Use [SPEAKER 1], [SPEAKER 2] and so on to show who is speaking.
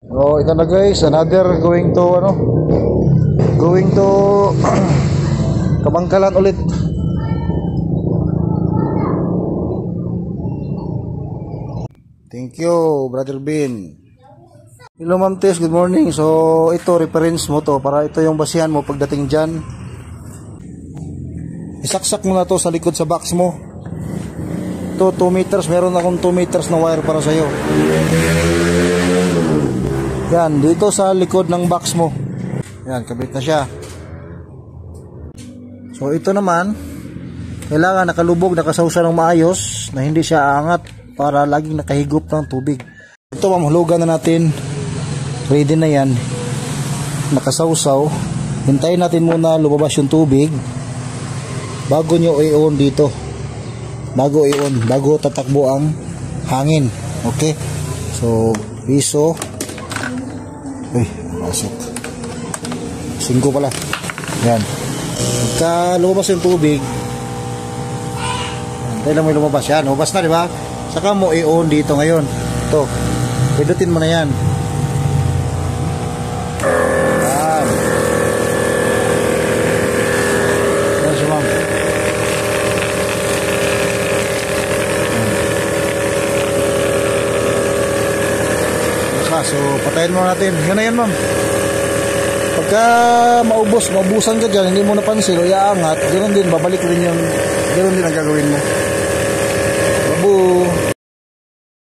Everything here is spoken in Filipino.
[SPEAKER 1] Oh, ito na guys, another going to Kabangkalan ulit. Thank you, Brother Bin. Hello Ma'am Tess, good morning. So, ito reference mo to para ito yung basihan mo pagdating dyan. Isaksak mo na to sa likod sa box mo. Ito 2 meters, meron akong 2 meters na wire para sa'yo. Yan, dito sa likod ng box mo. Yan, kabit na siya. So ito naman, kailangan nakalubog, nakasawsa ng maayos, na hindi siya aangat para laging nakahigop ng tubig. Ito mamahulugan na natin. Ready na yan. Nakasawsaw. Hintayin natin muna lumabas yung tubig bago nyo i-on dito. Bago tatakbo ang hangin. Okay? So, piso. Uy, masok. 5 pala. Yan. Pagka lumabas yung tubig, hintayin lang mo lumabas. Yan, lumabas na, di ba? Saka mo i-on dito ngayon. Ito. Pidutin mo na yan. Yan. Yan si ma'am. So, patayin mo natin. Yan na yan, ma'am. Pagka maubusan ka dyan, hindi mo napansin o iaangat, ganoon din, babalik rin yung, ganoon din ang gagawin mo. Babu.